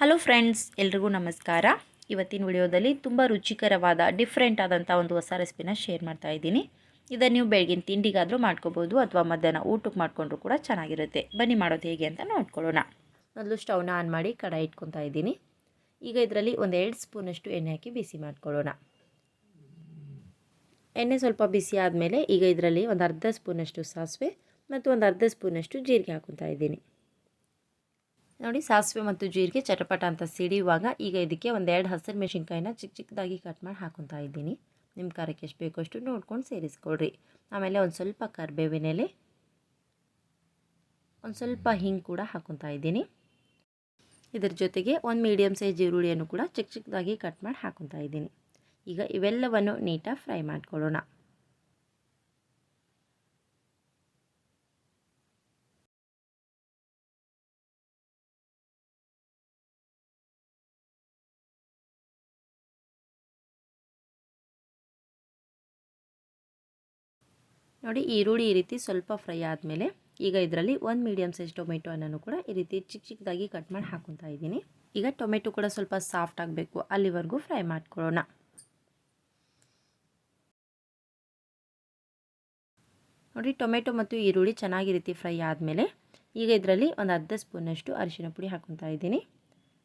Hello friends, ಎಲ್ರಿಗೂ ನಮಸ್ಕಾರ. ಇವತ್ತಿನ ವಿಡಿಯೋದಲ್ಲಿ ತುಂಬ ರುಚಿಕರವಾದ ಡಿಫ್ರೆಂಟ್ ಆದಂಥ ಒಂದು ಹೊಸ ರೆಸಿಪಿನ ಶೇರ್ ಮಾಡ್ತಾ ಇದ್ದೀನಿ. ಇದನ್ನು ನೀವು ಬೆಳಗಿನ ತಿಂಡಿಗಾದರೂ ಮಾಡ್ಕೋಬೋದು ಅಥವಾ ಮಧ್ಯಾಹ್ನ ಊಟಕ್ಕೆ ಮಾಡಿಕೊಂಡ್ರೂ ಕೂಡ ಚೆನ್ನಾಗಿರುತ್ತೆ. ಬನ್ನಿ ಮಾಡೋದು ಹೇಗೆ ಅಂತ ನೋಡ್ಕೊಳ್ಳೋಣ. ಮೊದಲು ಸ್ಟವ್ನ ಆನ್ ಮಾಡಿ ಕಡಾಯಿ ಇಟ್ಕೊತಾ ಇದ್ದೀನಿ. ಈಗ ಇದರಲ್ಲಿ ಒಂದು 2 ಸ್ಪೂನಷ್ಟು ಎಣ್ಣೆ ಹಾಕಿ ಬಿಸಿ ಮಾಡ್ಕೊಳ್ಳೋಣ. ಎಣ್ಣೆ ಸ್ವಲ್ಪ ಬಿಸಿ ಆದಮೇಲೆ ಈಗ ಇದರಲ್ಲಿ ಒಂದು ಅರ್ಧ ಸ್ಪೂನಷ್ಟು ಸಾಸಿವೆ ಮತ್ತು ಒಂದು ಅರ್ಧ ಸ್ಪೂನಷ್ಟು ಜೀರಿಗೆ ಹಾಕ್ಕೊತಾ ಇದ್ದೀನಿ. ನೋಡಿ, ಸಾಸಿವೆ ಮತ್ತು ಜೀರಿಗೆ ಚಟಪಟ ಅಂತ ಸಿಡಿಯುವಾಗ ಈಗ ಇದಕ್ಕೆ ಒಂದು 2 ಹಸಿರು ಮೆಣಸಿನ್ಕಾಯಿನ ಚಿಕ್ಕದಾಗಿ ಕಟ್ ಮಾಡಿ ಹಾಕ್ಕೊತಾ ಇದ್ದೀನಿ. ನಿಮ್ಮ ಖಾರಕ್ಕೆ ಎಷ್ಟು ಬೇಕೋ ಅಷ್ಟು ನೋಡ್ಕೊಂಡು ಸೇರಿಸ್ಕೊಳ್ರಿ. ಆಮೇಲೆ ಒಂದು ಸ್ವಲ್ಪ ಕರಿಬೇವಿನ ಎಲೆ, ಒಂದು ಸ್ವಲ್ಪ ಹಿಂಗೆ ಕೂಡ ಹಾಕ್ಕೊತಾ ಇದ್ದೀನಿ. ಇದರ ಜೊತೆಗೆ ಒಂದು ಮೀಡಿಯಮ್ ಸೈಜ್ ಈರುಳ್ಳಿಯನ್ನು ಕೂಡ ಚಿಕ್ಕದಾಗಿ ಕಟ್ ಮಾಡಿ ಹಾಕ್ಕೊತಾ ಇದ್ದೀನಿ. ಈಗ ಇವೆಲ್ಲವನ್ನು ನೀಟಾಗಿ ಫ್ರೈ ಮಾಡ್ಕೊಳ್ಳೋಣ. ನೋಡಿ, ಈರುಳ್ಳಿ ಈ ರೀತಿ ಸ್ವಲ್ಪ ಫ್ರೈ ಆದಮೇಲೆ ಈಗ ಇದರಲ್ಲಿ ಒಂದು ಮೀಡಿಯಮ್ ಸೈಜ್ ಟೊಮೆಟೊ ಹಣ್ಣನ್ನು ಕೂಡ ಈ ರೀತಿ ಚಿಕ್ಕದಾಗಿ ಕಟ್ ಮಾಡಿ ಹಾಕ್ಕೊತಾ ಇದ್ದೀನಿ. ಈಗ ಟೊಮೆಟೊ ಕೂಡ ಸ್ವಲ್ಪ ಸಾಫ್ಟ್ ಆಗಬೇಕು, ಅಲ್ಲಿವರೆಗೂ ಫ್ರೈ ಮಾಡ್ಕೊಳ್ಳೋಣ. ನೋಡಿ, ಟೊಮೆಟೊ ಮತ್ತು ಈರುಳ್ಳಿ ಚೆನ್ನಾಗಿ ರೀತಿ ಫ್ರೈ ಆದಮೇಲೆ ಈಗ ಇದರಲ್ಲಿ ಒಂದು ಅರ್ಧ ಸ್ಪೂನಷ್ಟು ಅರಿಶಿನ ಪುಡಿ ಹಾಕ್ಕೊತಾ ಇದ್ದೀನಿ.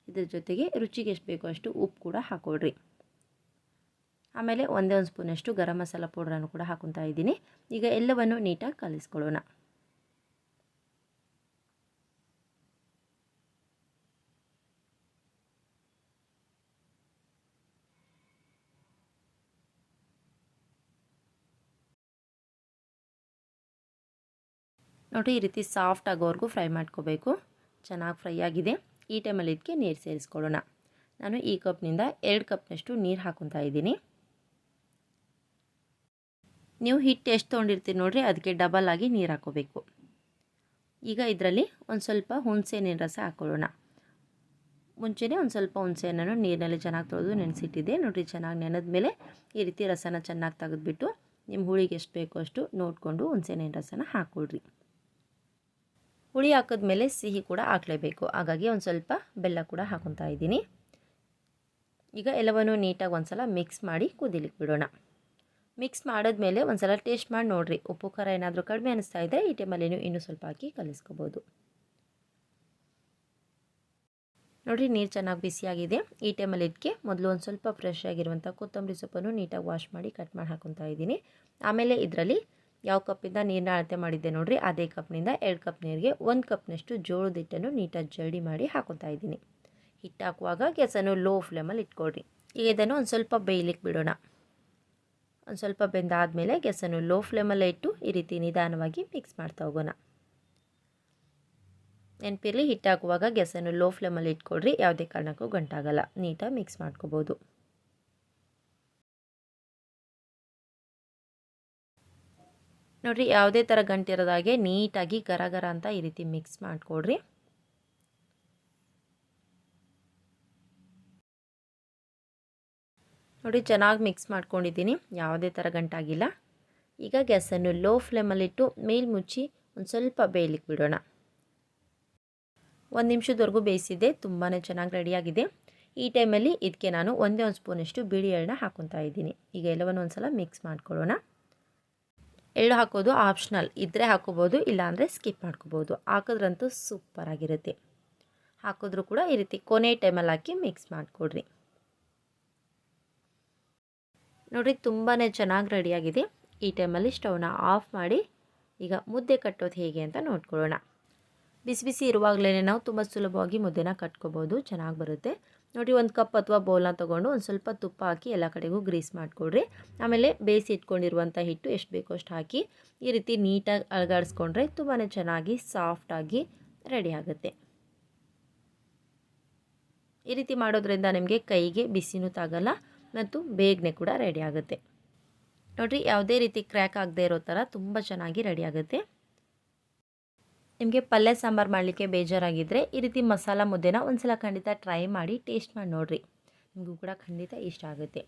ಇದ್ರ ಜೊತೆಗೆ ರುಚಿಗೆ ಎಷ್ಟು ಬೇಕೋ ಅಷ್ಟು ಉಪ್ಪು ಕೂಡ ಹಾಕ್ಕೊಳ್ರಿ. ಆಮೇಲೆ ಒಂದೇ ಒಂದು ಸ್ಪೂನಷ್ಟು ಗರಂ ಮಸಾಲ ಪೌಡ್ರನ್ನು ಕೂಡ ಹಾಕ್ಕೊತಾ ಇದ್ದೀನಿ. ಈಗ ಎಲ್ಲವನ್ನು ನೀಟಾಗಿ ಕಲಿಸ್ಕೊಳ್ಳೋಣ. ನೋಡಿ, ಈ ರೀತಿ ಸಾಫ್ಟ್ ಆಗೋವರೆಗೂ ಫ್ರೈ ಮಾಡ್ಕೋಬೇಕು. ಚೆನ್ನಾಗಿ ಫ್ರೈ ಆಗಿದೆ. ಈ ಟೈಮಲ್ಲಿ ಇದಕ್ಕೆ ನೀರು ಸೇರಿಸ್ಕೊಳ್ಳೋಣ. ನಾನು ಈ ಕಪ್ನಿಂದ 2 ಕಪ್ನಷ್ಟು ನೀರು ಹಾಕ್ಕೊತಾ ಇದ್ದೀನಿ. ನೀವು ಹಿಟ್ಟು ಎಷ್ಟು ತೊಗೊಂಡಿರ್ತೀರಿ ನೋಡಿರಿ, ಅದಕ್ಕೆ ಡಬಲ್ ಆಗಿ ನೀರು ಹಾಕ್ಕೋಬೇಕು. ಈಗ ಇದರಲ್ಲಿ ಒಂದು ಸ್ವಲ್ಪ ಹುಣಸೆಹಣ್ಣಿನ ರಸ ಹಾಕ್ಕೊಳ್ಳೋಣ. ಮುಂಚೆನೇ ಒಂದು ಸ್ವಲ್ಪ ಹುಣಸೆಹಣ್ಣನ್ನು ನೀರಿನಲ್ಲಿ ಚೆನ್ನಾಗಿ ತೊಳೆದು ನೆನೆಸಿಟ್ಟಿದ್ದೆ. ನೋಡಿರಿ, ಚೆನ್ನಾಗಿ ನೆನೆದ ಮೇಲೆ ಈ ರೀತಿ ರಸನ ಚೆನ್ನಾಗಿ ತೆಗೆದುಬಿಟ್ಟು ನಿಮ್ಮ ಹುಳಿಗೆ ಎಷ್ಟು ಬೇಕೋ ಅಷ್ಟು ನೋಡಿಕೊಂಡು ಹುಣಸೆಹಣ್ಣಿನ ರಸನ ಹಾಕ್ಕೊಳ್ರಿ. ಹುಳಿ ಹಾಕಿದ್ಮೇಲೆ ಸಿಹಿ ಕೂಡ ಹಾಕಲೇಬೇಕು, ಹಾಗಾಗಿ ಒಂದು ಸ್ವಲ್ಪ ಬೆಲ್ಲ ಕೂಡ ಹಾಕ್ಕೊತಾ ಇದ್ದೀನಿ. ಈಗ ಎಲ್ಲವನ್ನು ನೀಟಾಗಿ ಒಂದು ಸಲ ಮಿಕ್ಸ್ ಮಾಡಿ ಕುದಿಲಿಕ್ಕೆ ಬಿಡೋಣ. ಮಿಕ್ಸ್ ಮಾಡಿದ್ಮೇಲೆ ಒಂದು ಸಲ ಟೇಸ್ಟ್ ಮಾಡಿ ನೋಡಿರಿ. ಉಪ್ಪು ಖಾರ ಏನಾದರೂ ಕಡಿಮೆ ಅನಿಸ್ತಾ ಇದ್ದರೆ ಈ ಟೈಮಲ್ಲಿ ಇನ್ನೂ ಸ್ವಲ್ಪ ಹಾಕಿ ಕಲಿಸ್ಕೋಬೋದು. ನೋಡಿರಿ, ನೀರು ಚೆನ್ನಾಗಿ ಬಿಸಿಯಾಗಿದೆ. ಈ ಟೈಮಲ್ಲಿ ಇದಕ್ಕೆ ಮೊದಲು ಒಂದು ಸ್ವಲ್ಪ ಫ್ರೆಶ್ ಆಗಿರುವಂಥ ಕೊತ್ತಂಬರಿ ಸೊಪ್ಪನ್ನು ನೀಟಾಗಿ ವಾಶ್ ಮಾಡಿ ಕಟ್ ಮಾಡಿ ಹಾಕ್ಕೊತಾ ಇದ್ದೀನಿ. ಆಮೇಲೆ ಇದರಲ್ಲಿ ಯಾವ ಕಪ್ಪಿಂದ ನೀರನ್ನ ಅಳತೆ ಮಾಡಿದ್ದೆ ನೋಡಿರಿ, ಅದೇ ಕಪ್ನಿಂದ 2 ಕಪ್ ನೀರಿಗೆ 1 ಕಪ್ನಷ್ಟು ಜೋಳದ ಹಿಟ್ಟನ್ನು ನೀಟಾಗಿ ಜರಡಿ ಮಾಡಿ ಹಾಕ್ಕೊತಾ ಇದ್ದೀನಿ. ಹಿಟ್ಟು ಹಾಕುವಾಗ ಗ್ಯಾಸನ್ನು ಲೋ ಫ್ಲೇಮಲ್ಲಿ ಇಟ್ಕೊಳ್ರಿ. ಈಗ ಇದನ್ನು ಒಂದು ಸ್ವಲ್ಪ ಬೇಯಲಿಕ್ಕೆ ಬಿಡೋಣ. ಒಂದು ಸ್ವಲ್ಪ ಬೆಂದಾದಮೇಲೆ ಗ್ಯಾಸನ್ನು ಲೋ ಫ್ಲೇಮಲ್ಲೇ ಇಟ್ಟು ಈ ರೀತಿ ನಿಧಾನವಾಗಿ ಮಿಕ್ಸ್ ಮಾಡ್ತಾ ಹೋಗೋಣ. ನೆನಪಿರಲಿ, ಹಿಟ್ಟು ಹಾಕುವಾಗ ಗ್ಯಾಸನ್ನು ಲೋ ಫ್ಲೇಮಲ್ಲಿ ಇಟ್ಕೊಳ್ರಿ. ಯಾವುದೇ ಕಾರಣಕ್ಕೂ ಗಂಟಾಗಲ್ಲ. ನೀಟಾಗಿ ಮಿಕ್ಸ್ ಮಾಡ್ಕೋಬೋದು. ನೋಡಿರಿ, ಯಾವುದೇ ಥರ ಗಂಟಿರೋದಾಗೆ ನೀಟಾಗಿ ಗರ ಗರ ಅಂತ ಈ ರೀತಿ ಮಿಕ್ಸ್ ಮಾಡಿಕೊಡ್ರಿ. ನೋಡಿ, ಚೆನ್ನಾಗಿ ಮಿಕ್ಸ್ ಮಾಡ್ಕೊಂಡಿದ್ದೀನಿ. ಯಾವುದೇ ಥರ ಗಂಟಾಗಿಲ್ಲ. ಈಗ ಗ್ಯಾಸನ್ನು ಲೋ ಫ್ಲೇಮಲ್ಲಿಟ್ಟು ಮೇಲ್ ಮುಚ್ಚಿ ಒಂದು ಸ್ವಲ್ಪ ಬೇಯಲಿಕ್ಕೆ ಬಿಡೋಣ. 1 ನಿಮಿಷದವರೆಗೂ ಬೇಯಿಸಿದ್ದೆ. ತುಂಬಾ ಚೆನ್ನಾಗಿ ರೆಡಿಯಾಗಿದೆ. ಈ ಟೈಮಲ್ಲಿ ಇದಕ್ಕೆ ನಾನು ಒಂದೇ ಒಂದು ಸ್ಪೂನಷ್ಟು ಬಿಳಿ ಎಳ್ಳನ್ನ ಹಾಕ್ಕೊತಾ ಇದ್ದೀನಿ. ಈಗ ಎಲ್ಲವನ್ನು ಒಂದು ಸಲ ಮಿಕ್ಸ್ ಮಾಡ್ಕೊಳ್ಳೋಣ. ಎಳ್ಳು ಹಾಕೋದು ಆಪ್ಷನಲ್, ಇದ್ದರೆ ಹಾಕೋಬೋದು, ಇಲ್ಲಾಂದರೆ ಸ್ಕಿಪ್ ಮಾಡ್ಕೋಬೋದು. ಹಾಕಿದ್ರಂತೂ ಸೂಪರಾಗಿರುತ್ತೆ. ಹಾಕಿದ್ರೂ ಕೂಡ ಈ ರೀತಿ ಕೊನೆ ಟೈಮಲ್ಲಿ ಹಾಕಿ ಮಿಕ್ಸ್ ಮಾಡಿಕೊಡ್ರಿ. ನೋಡಿರಿ, ತುಂಬಾ ಚೆನ್ನಾಗಿ ರೆಡಿಯಾಗಿದೆ. ಈ ಟೈಮಲ್ಲಿ ಸ್ಟವ್ನ ಆಫ್ ಮಾಡಿ ಈಗ ಮುದ್ದೆ ಕಟ್ಟೋದು ಹೇಗೆ ಅಂತ ನೋಡ್ಕೊಳ್ಳೋಣ. ಬಿಸಿ ಬಿಸಿ ಇರುವಾಗಲೇ ನಾವು ತುಂಬ ಸುಲಭವಾಗಿ ಮುದ್ದೆನ ಕಟ್ಕೋಬೋದು, ಚೆನ್ನಾಗಿ ಬರುತ್ತೆ. ನೋಡಿ, ಒಂದು ಕಪ್ ಅಥವಾ ಬೌಲ್ನ ತೊಗೊಂಡು ಒಂದು ಸ್ವಲ್ಪ ತುಪ್ಪ ಹಾಕಿ ಎಲ್ಲ ಕಡೆಗೂ ಗ್ರೀಸ್ ಮಾಡಿಕೊಡ್ರಿ. ಆಮೇಲೆ ಬೇಯಿಸಿ ಇಟ್ಕೊಂಡಿರುವಂಥ ಹಿಟ್ಟು ಎಷ್ಟು ಬೇಕೋ ಅಷ್ಟು ಹಾಕಿ ಈ ರೀತಿ ನೀಟಾಗಿ ಅಲಗಾಡಿಸ್ಕೊಂಡ್ರೆ ತುಂಬಾ ಚೆನ್ನಾಗಿ ಸಾಫ್ಟಾಗಿ ರೆಡಿ ಆಗುತ್ತೆ. ಈ ರೀತಿ ಮಾಡೋದ್ರಿಂದ ನಿಮಗೆ ಕೈಗೆ ಬಿಸಿನೂ ತಾಗಲ್ಲ ಮತ್ತು ಬೇಗನೆ ಕೂಡ ರೆಡಿ ಆಗುತ್ತೆ. ನೋಡಿರಿ, ಯಾವುದೇ ರೀತಿ ಕ್ರ್ಯಾಕ್ ಆಗದೆ ಇರೋ ಥರ ತುಂಬ ಚೆನ್ನಾಗಿ ರೆಡಿ ಆಗುತ್ತೆ. ನಿಮಗೆ ಪಲ್ಯ ಸಾಂಬಾರು ಮಾಡಲಿಕ್ಕೆ ಬೇಜಾರಾಗಿದ್ದರೆ ಈ ರೀತಿ ಮಸಾಲ ಮುದ್ದೆನ ಒಂದು ಸಲ ಖಂಡಿತ ಟ್ರೈ ಮಾಡಿ ಟೇಸ್ಟ್ ಮಾಡಿ ನೋಡಿರಿ. ನಿಮಗೂ ಕೂಡ ಖಂಡಿತ ಇಷ್ಟ ಆಗುತ್ತೆ.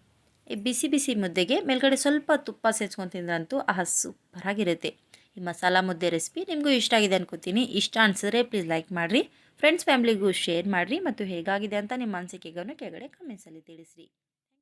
ಈ ಬಿಸಿ ಬಿಸಿ ಮುದ್ದೆಗೆ ಮೇಲ್ಗಡೆ ಸ್ವಲ್ಪ ತುಪ್ಪ ಸೇರಿಸ್ಕೊಂಡು ತಿಂದ್ರಂತೂ ಸೂಪರಾಗಿರುತ್ತೆ. ಈ ಮಸಾಲ ಮುದ್ದೆ ರೆಸಿಪಿ ನಿಮಗೂ ಇಷ್ಟ ಆಗಿದೆ ಅನ್ಕೋತೀನಿ. ಇಷ್ಟ ಅನಿಸಿದ್ರೆ ಪ್ಲೀಸ್ ಲೈಕ್ ಮಾಡಿರಿ, ಫ್ರೆಂಡ್ಸ್ ಫ್ಯಾಮ್ಲಿಗೂ ಶೇರ್ ಮಾಡಿರಿ ಮತ್ತು ಹೇಗಾಗಿದೆ ಅಂತ ನಿಮ್ಮ ಅನಿಸಿಕೆಗಳನ್ನು ಕೆಳಗಡೆ ಕಮೆಂಟ್ಸಲ್ಲಿ ತಿಳಿಸಿರಿ.